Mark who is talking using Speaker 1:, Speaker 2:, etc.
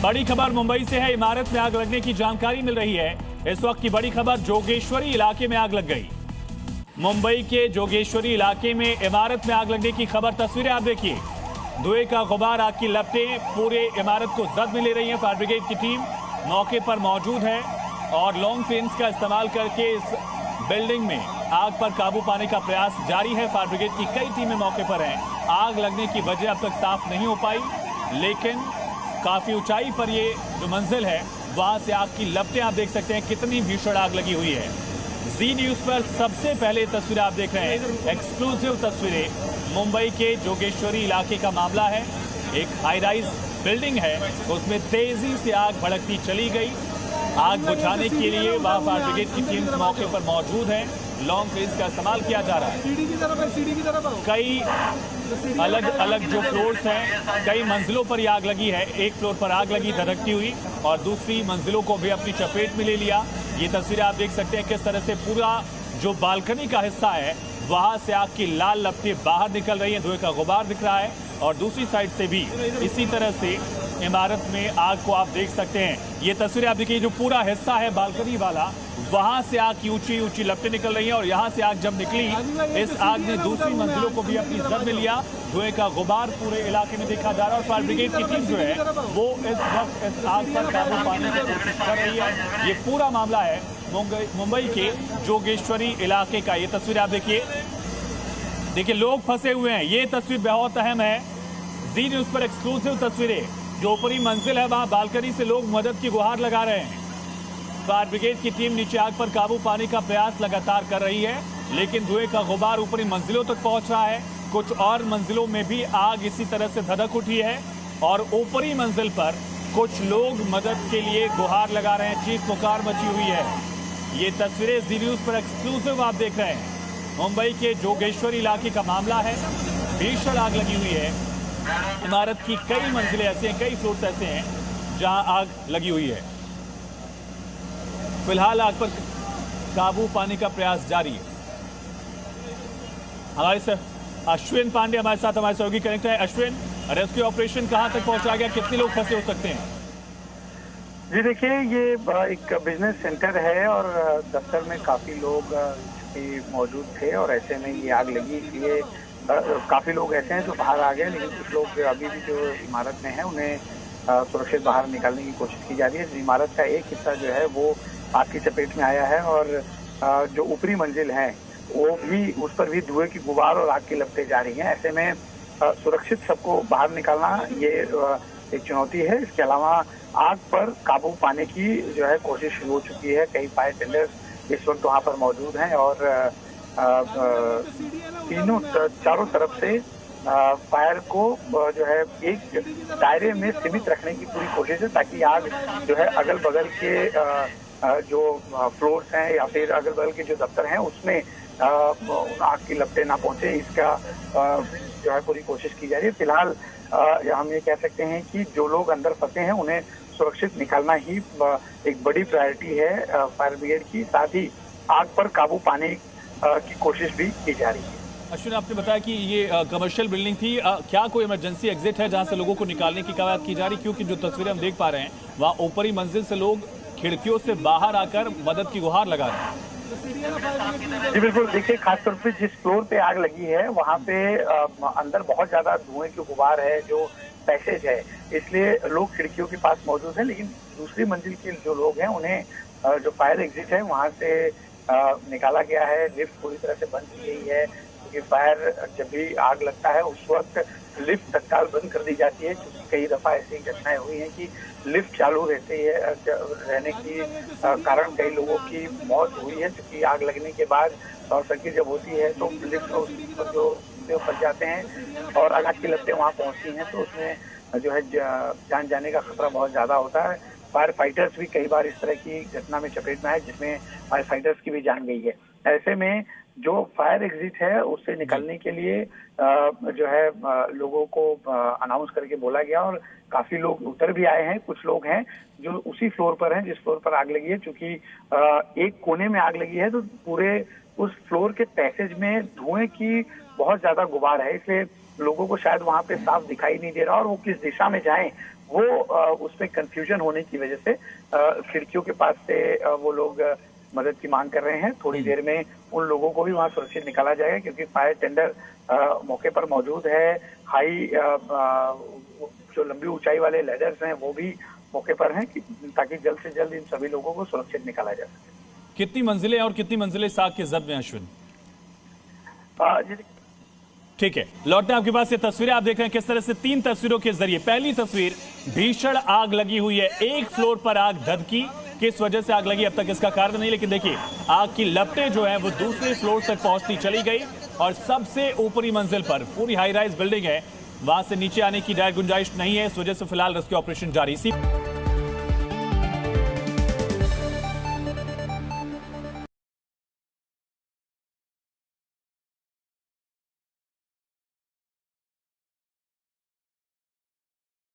Speaker 1: बड़ी खबर मुंबई से है। इमारत में आग लगने की जानकारी मिल रही है। इस वक्त की बड़ी खबर, जोगेश्वरी इलाके में आग लग गई। मुंबई के जोगेश्वरी इलाके में इमारत में आग लगने की खबर। तस्वीरें आप देखिए, धुएं का गुबार, आग की लपटें पूरे इमारत को जद में ले रही है। फायर ब्रिगेड की टीम मौके पर मौजूद है और लॉन्ग पेंस का इस्तेमाल करके इस बिल्डिंग में आग पर काबू पाने का प्रयास जारी है। फायर ब्रिगेड की कई टीमें मौके पर हैं। आग लगने की वजह अब तक साफ नहीं हो पाई, लेकिन काफी ऊंचाई पर ये जो मंजिल है वहां से आग की लपटें आप देख सकते हैं। कितनी भीषण आग लगी हुई है। जी न्यूज पर सबसे पहले तस्वीरें आप देख रहे हैं, एक्सक्लूसिव तस्वीरें। मुंबई के जोगेश्वरी इलाके का मामला है। एक हाई राइज बिल्डिंग है, उसमें तेजी से आग भड़कती चली गई। आग बुझाने के लिए वहां फायर ब्रिगेड की टीम मौके पर मौजूद है। लॉन्ग रेंज का इस्तेमाल किया जा रहा है। कई अलग अलग जो फ्लोर्स हैं, कई मंजिलों पर यह आग लगी है। एक फ्लोर पर आग लगी धधकती हुई और दूसरी मंजिलों को भी अपनी चपेट में ले लिया। ये तस्वीरें आप देख सकते हैं किस तरह से पूरा जो बालकनी का हिस्सा है वहां से आग की लाल लपटें बाहर निकल रही हैं। धुएं का गुबार दिख रहा है और दूसरी साइड से भी इसी तरह से इमारत में आग को आप देख सकते हैं। ये तस्वीरें आप देखिए, जो पूरा हिस्सा है बालकनी वाला, वहां से आग की ऊंची ऊंची लपटें निकल रही हैं और यहां से आग जब निकली, इस आग ने दूसरी मंजिलों को भी अपनी जद में लिया। धुएं का गुबार पूरे इलाके में देखा जा रहा है और फायर ब्रिगेड की टीम जो है वो इस वक्त इस आग पर काबू पाने की कोशिश कर रही है। ये पूरा मामला है मुंबई के जोगेश्वरी इलाके का। ये तस्वीर आप देखिए, लोग फंसे हुए हैं। ये तस्वीर बहुत अहम है। जी न्यूज पर एक्सक्लूसिव तस्वीरें। जो ऊपरी मंजिल है वहां बालकनी से लोग मदद की गुहार लगा रहे हैं। फायर ब्रिगेड की टीम नीचे आग पर काबू पाने का प्रयास लगातार कर रही है, लेकिन धुएं का गुबार ऊपरी मंजिलों तक पहुंच रहा है। कुछ और मंजिलों में भी आग इसी तरह से धधक उठी है और ऊपरी मंजिल पर कुछ लोग मदद के लिए गुहार लगा रहे हैं। चीख पुकार मची हुई है। ये तस्वीरें जी न्यूज पर एक्सक्लूसिव आप देख रहे हैं। मुंबई के जोगेश्वरी इलाके का मामला है। भीषण आग लगी हुई है। इमारत की कई मंजिलें ऐसे हैं, कई फ्लोर्स ऐसे हैं जहां आग लगी हुई है। फिलहाल आग पर काबू पाने का प्रयास जारी है। हमारे से अश्विन पांडे हमारे साथ हमारे सहयोगी कनेक्ट है। अश्विन, रेस्क्यू ऑपरेशन कहां तक पहुंचा गया? कितने लोग फंसे हो सकते हैं?
Speaker 2: जी देखिए, ये एक बिजनेस सेंटर है और दफ्तर में काफी लोग मौजूद थे और ऐसे में ये आग लगी। इसलिए काफी लोग ऐसे हैं जो बाहर आ गए, लेकिन कुछ लोग अभी भी जो इमारत में हैं उन्हें सुरक्षित बाहर निकालने की कोशिश की जा रही है। इमारत का एक हिस्सा जो है वो आग की चपेट में आया है और जो ऊपरी मंजिल है वो भी, उस पर भी धुएं की गुबार और आग की लपटें जा रही हैं। ऐसे में सुरक्षित सबको बाहर निकालना ये एक चुनौती है। इसके अलावा आग पर काबू पाने की जो है कोशिश शुरू हो चुकी है। कई फायर टेंडर्स इस वक्त वहाँ पर मौजूद हैं और चारों तरफ से फायर को जो है एक दायरे में सीमित रखने की पूरी कोशिश है, ताकि आग जो है अगल बगल के जो फ्लोर्स हैं या फिर अगल बगल के जो दफ्तर हैं उसमें आग की लपटें ना पहुंचे। इसका जो है पूरी कोशिश की जा रही है। फिलहाल हम ये कह सकते हैं कि जो लोग अंदर फंसे हैं उन्हें सुरक्षित निकालना ही एक बड़ी प्रायोरिटी है फायर ब्रिगेड की। साथ ही आग पर काबू पाने की कोशिश भी की जा रही है।
Speaker 1: अश्विन, आपने बताया कि ये कमर्शियल बिल्डिंग थी। क्या कोई इमरजेंसी एग्जिट है जहां से लोगों को निकालने की कवायद की जा रही? क्योंकि जो तस्वीरें हम देख पा रहे हैं वहां ऊपरी मंजिल से लोग खिड़कियों से बाहर आकर मदद की गुहार लगा रहे हैं।
Speaker 2: जी बिल्कुल, देखिए खासतौर पे जिस फ्लोर पे आग लगी है वहाँ पे अंदर बहुत ज्यादा धुएं की गुबार है, जो पैसेज है, इसलिए लोग खिड़कियों के पास मौजूद हैं। लेकिन दूसरी मंजिल के जो लोग हैं उन्हें जो फायर एग्जिट है वहाँ से निकाला गया है। लिफ्ट पूरी तरह से बंद की गई है, क्योंकि फायर जब भी आग लगता है उस वक्त लिफ्ट तत्काल बंद कर दी जाती है। क्योंकि कई दफा ऐसी घटनाएं हुई हैं कि लिफ्ट चालू रहने की कारण कई लोगों की मौत हुई है। क्योंकि आग लगने के बाद शॉर्ट सर्किट जब होती है तो लिफ्ट जो फंस जाते हैं और आग की लपटें वहां पहुंचती हैं तो उसमें जो है जान जाने का खतरा बहुत ज्यादा होता है। फायर फाइटर्स भी कई बार इस तरह की घटना में चपेट में आए जिसमें फायर फाइटर्स की भी जान गई है। ऐसे में जो फायर एग्जिट है उससे निकलने के लिए जो है लोगों को अनाउंस करके बोला गया और काफी लोग उतर भी आए हैं। कुछ लोग हैं जो उसी फ्लोर पर हैं जिस फ्लोर पर आग लगी है। क्योंकि एक कोने में आग लगी है तो पूरे उस फ्लोर के पैसेज में धुएं की बहुत ज्यादा गुबार है, इसलिए लोगों को शायद वहां पे साफ दिखाई नहीं दे रहा और वो किस दिशा में जाएं वो उसमें कंफ्यूजन होने की वजह से खिड़कियों के पास से वो लोग मदद की मांग कर रहे हैं। थोड़ी देर में उन लोगों को भी वहां सुरक्षित निकाला जाएगा, क्योंकि फायर टेंडर मौके पर मौजूद है। हाई जो लंबी ऊंचाई वाले लैडर्स हैं वो भी मौके पर हैं, ताकि जल्द से जल्द इन सभी लोगों को सुरक्षित निकाला जा सके।
Speaker 1: कितनी मंजिलें और कितनी मंजिलें आग के जद में, अश्विन? ठीक है, लौटते हैं आपके पास। ये तस्वीरें आप देख रहे हैं किस तरह से 3 तस्वीरों के जरिए। पहली तस्वीर, भीषण आग लगी हुई है, एक फ्लोर पर आग धधकी। किस वजह से आग लगी अब तक इसका कारण नहीं, लेकिन देखिए आग की लपटें जो है वो दूसरे फ्लोर तक पहुंचती चली गई और सबसे ऊपरी मंजिल पर पूरी हाई राइज बिल्डिंग है, वहां से नीचे आने की गुंजाइश नहीं है। इस वजह से फिलहाल रेस्क्यू ऑपरेशन जारी।